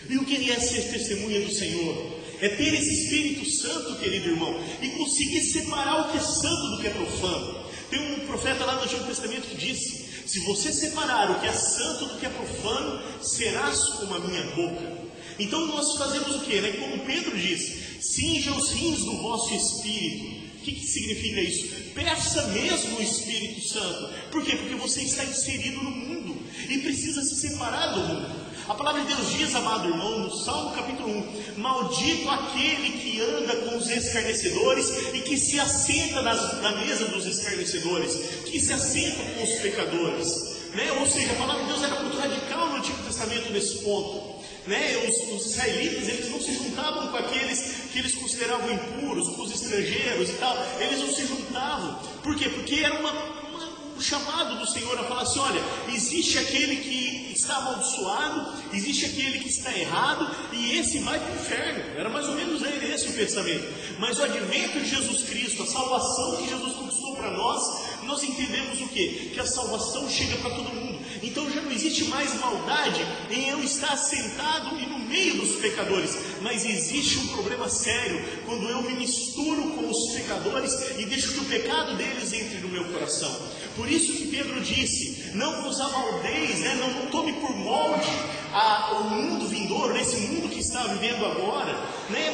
E o que é ser testemunha do Senhor? É ter esse Espírito Santo, querido irmão, e conseguir separar o que é santo do que é profano. Tem um profeta lá no Antigo Testamento que disse: se você separar o que é santo do que é profano, serás como a minha boca. Então nós fazemos o que? Como Pedro disse: cinja os rins do vosso espírito. O que significa isso? Peça mesmo o Espírito Santo. Por quê? Porque você está inserido no mundo e precisa se separar do mundo. A palavra de Deus diz, amado irmão, no Salmo capítulo 1: maldito aquele que anda com os escarnecedores e que se assenta na mesa dos escarnecedores, que se assenta com os pecadores. Ou seja, a palavra de Deus era muito radical no Antigo Testamento nesse ponto. Os israelitas, eles não se juntavam com aqueles que eles consideravam impuros, com os estrangeiros e tal. Eles não se juntavam. Por quê? Porque era um chamado do Senhor a falar assim: olha, existe aquele que está amaldiçoado, existe aquele que está errado, e esse vai para o inferno. Era mais ou menos esse o pensamento. Mas o advento de Jesus Cristo, a salvação que Jesus conquistou para nós entendemos o quê? Que a salvação chega para todo mundo. Então já não existe mais maldade em eu estar sentado e no meio dos pecadores, mas existe um problema sério quando eu me misturo com os pecadores e deixo que o pecado deles entre no meu coração. Por isso que Pedro disse: não vos amaldeis, não tome por molde o mundo vindouro, nesse mundo que está vivendo agora,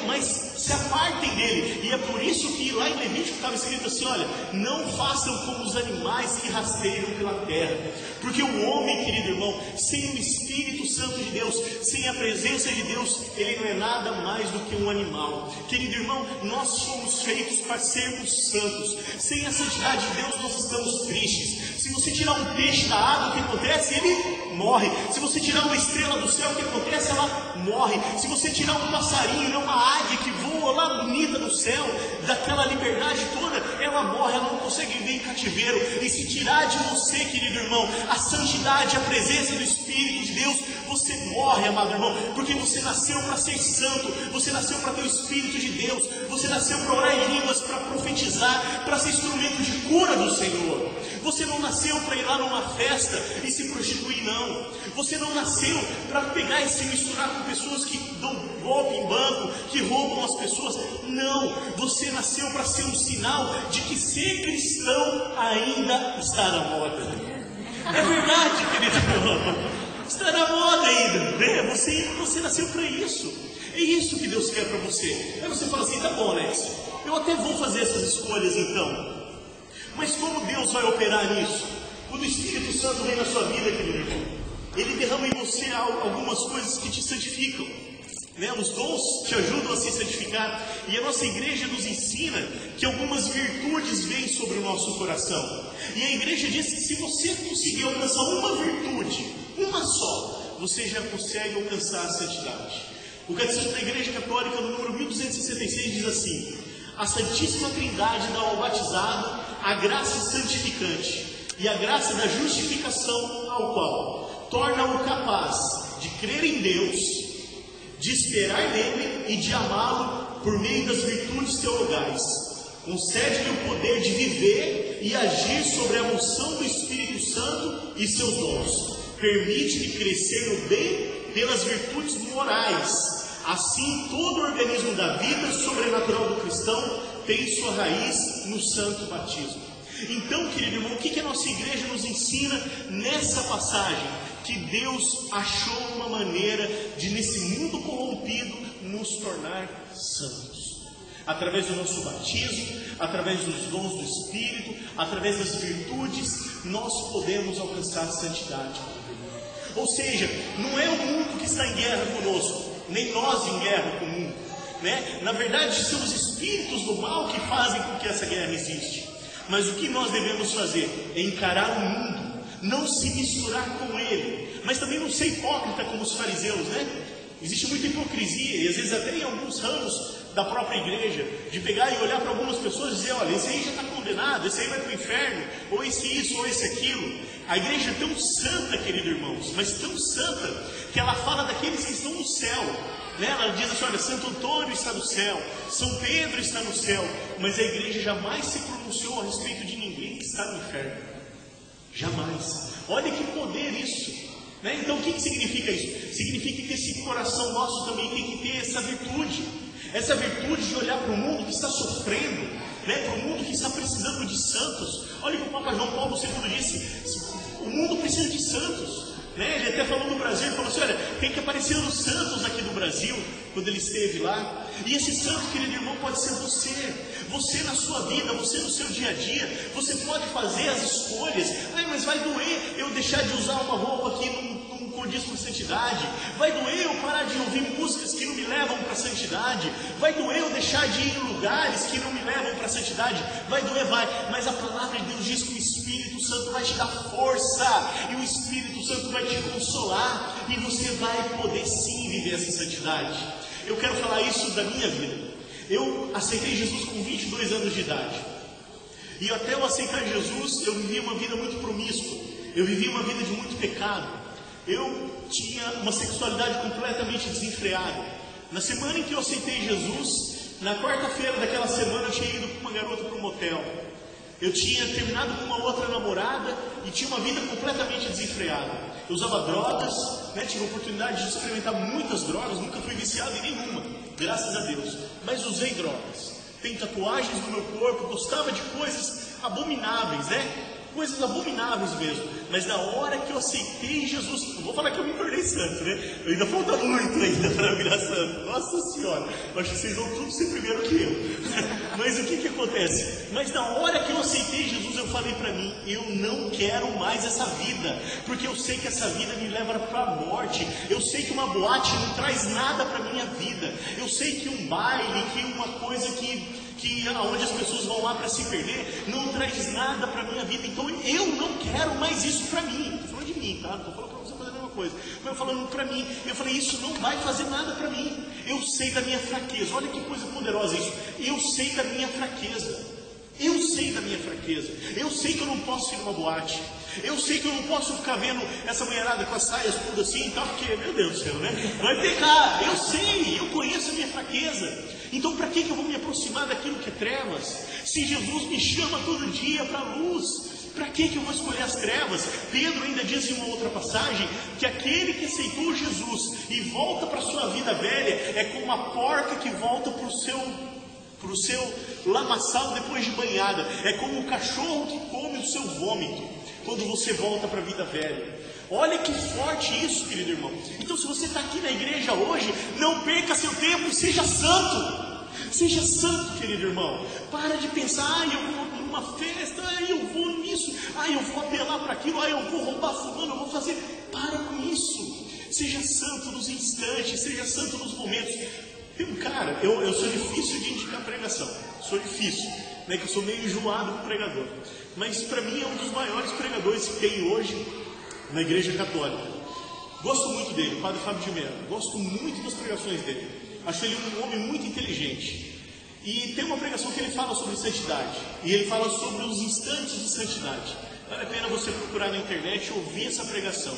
mas se apartem dele. E é por isso que lá em Levítico estava escrito assim: olha, não façam como os animais que rasteiram pela terra. Porque o homem, querido irmão, sem o Espírito Santo de Deus, sem a presença de Deus, ele não é nada mais do que um animal. Querido irmão, nós somos feitos para sermos santos. Sem a santidade de Deus, nós estamos tristes. Se você tirar um peixe da água, o que acontece? Ele morre. Se você tirar uma estrela do céu, o que acontece? Ela morre. Se você tirar um passarinho, uma águia que voa lá bonita no céu, daquela liberdade toda, ela morre, ela não consegue viver em cativeiro. E se tirar de você, querido irmão, a santidade, a presença do Espírito de Deus, você morre, amado irmão, porque você nasceu para ser santo, você nasceu para ter o Espírito de Deus, você nasceu para orar em línguas, para profetizar, para ser instrumento de cura do Senhor. Você não nasceu para ir lá numa festa e se prostituir, não. Você não nasceu para pegar e se misturar com pessoas que dão golpe em banco, que roubam as pessoas. Não, você nasceu para ser um sinal de que ser cristão ainda está na moda. É verdade, querido irmão. Está na moda ainda, Você nasceu para isso. É isso que Deus quer para você. Aí você fala assim: tá bom, Alex, eu até vou fazer essas escolhas então. Mas como Deus vai operar nisso? Quando o Espírito Santo vem na sua vida, querido irmão, ele derrama em você algumas coisas que te santificam. Os dons te ajudam a se santificar. E a nossa igreja nos ensina que algumas virtudes vêm sobre o nosso coração. E a igreja diz que se você conseguir alcançar uma virtude, uma só, você já consegue alcançar a santidade. O Catecismo da Igreja Católica, no número 1266, diz assim: a Santíssima Trindade dá ao batizado a graça santificante e a graça da justificação, ao qual torna-o capaz de crer em Deus, de esperar nele e de amá-lo por meio das virtudes teologais. Concede-lhe o poder de viver e agir sobre a unção do Espírito Santo e seus dons. Permite-lhe crescer no bem pelas virtudes morais. Assim, todo o organismo da vida sobrenatural do cristão tem sua raiz no santo batismo. Então, querido irmão, o que a nossa igreja nos ensina nessa passagem? Que Deus achou uma maneira de, nesse mundo corrompido, nos tornar santos. Através do nosso batismo, através dos dons do Espírito, através das virtudes, nós podemos alcançar a santidade. Ou seja, não é o mundo que está em guerra conosco, nem nós em guerra com o mundo. Na verdade, são os espíritos do mal que fazem com que essa guerra existe. Mas o que nós devemos fazer é encarar o mundo, não se misturar com ele, mas também não ser hipócrita como os fariseus, Existe muita hipocrisia, e às vezes até em alguns ramos da própria igreja, de pegar e olhar para algumas pessoas e dizer: olha, esse aí já está condenado, esse aí vai para o inferno, ou esse isso, ou esse aquilo. A igreja é tão santa, queridos irmãos, mas tão santa, que ela fala daqueles que estão no céu. Ela diz assim: olha, Santo Antônio está no céu, São Pedro está no céu, mas a igreja jamais se pronunciou a respeito de ninguém que está no inferno. Jamais. Olha que poder isso. Né? Então o que significa isso? Significa que esse coração nosso também tem que ter essa virtude de olhar para o mundo que está sofrendo, né? Para o mundo que está precisando de santos. Olha o que o Papa João Paulo II disse: o mundo precisa de santos. Né? Ele até falou no Brasil, ele falou assim: olha, tem que aparecer os santos aqui do Brasil, quando ele esteve lá. E esse santo, querido irmão, pode ser você na sua vida, você no seu dia a dia. Você pode fazer as escolhas. Mas vai doer eu deixar de usar uma roupa que não condiz com santidade. Vai doer eu parar de ouvir músicas que não me levam para a santidade. Vai doer eu deixar de ir em lugares que não me levam para a santidade. Vai doer, vai. Mas a palavra de Deus diz que o Espírito Santo vai te dar força, e o Espírito Santo vai te consolar, e você vai poder sim viver essa santidade. Eu quero falar isso da minha vida. Eu aceitei Jesus com 22 anos de idade, e até eu aceitar Jesus, eu vivia uma vida muito promíscua, eu vivia uma vida de muito pecado, eu tinha uma sexualidade completamente desenfreada. Na semana em que eu aceitei Jesus, na quarta-feira daquela semana, eu tinha ido com uma garota para um motel. Eu tinha terminado com uma outra namorada e tinha uma vida completamente desenfreada. Eu usava drogas, né? Tive a oportunidade de experimentar muitas drogas, nunca fui viciado em nenhuma, graças a Deus. Mas usei drogas. Tenho tatuagens no meu corpo, gostava de coisas abomináveis, né? Coisas abomináveis mesmo. Mas na hora que eu aceitei Jesus, não vou falar que eu me tornei santo, né? Ainda falta muito ainda para virar santo. Nossa Senhora, eu acho que vocês vão tudo ser primeiro que eu. Mas o que acontece? Mas na hora que eu aceitei Jesus, eu falei para mim: eu não quero mais essa vida, porque eu sei que essa vida me leva para a morte. Eu sei que uma boate não traz nada para a minha vida. Eu sei que um baile, que uma coisa que onde as pessoas vão lá para se perder, não traz nada para a minha vida. Então eu não quero mais isso para mim. Estou falando de mim, tá? Não estou falando para você fazer a mesma coisa. Mas eu falando para mim, eu falei: isso não vai fazer nada para mim. Eu sei da minha fraqueza. Olha que coisa poderosa isso. Eu sei da minha fraqueza. Eu sei da minha fraqueza. Eu sei que eu não posso ir numa boate. Eu sei que eu não posso ficar vendo essa mulherada com as saias tudo assim e tal, porque, meu Deus do céu, né? Vai pecar. Eu sei, eu conheço a minha fraqueza. Então para que eu vou me aproximar daquilo que é trevas? Se Jesus me chama todo dia para a luz, para que eu vou escolher as trevas? Pedro ainda diz em uma outra passagem que aquele que aceitou Jesus e volta para a sua vida velha é como uma porca que volta para o seu lamaçal depois de banhada. É como um cachorro que come o seu vômito quando você volta para a vida velha. Olha que forte isso, querido irmão. Então, se você está aqui na igreja hoje, não perca seu tempo e seja santo. Seja santo, querido irmão. Para de pensar: eu vou numa festa, eu vou nisso, eu vou apelar para aquilo, eu vou roubar fulano, eu vou fazer. Para com isso. Seja santo nos instantes, seja santo nos momentos. Tem um cara, eu sou difícil de indicar pregação. Sou difícil, né? Que eu sou meio enjoado com pregador. Mas para mim é um dos maiores pregadores que tem hoje na igreja católica. Gosto muito dele, o Padre Fábio de Mello. Gosto muito das pregações dele. Acho ele um homem muito inteligente. E tem uma pregação que ele fala sobre santidade. E ele fala sobre os instantes de santidade. Vale a pena você procurar na internet e ouvir essa pregação.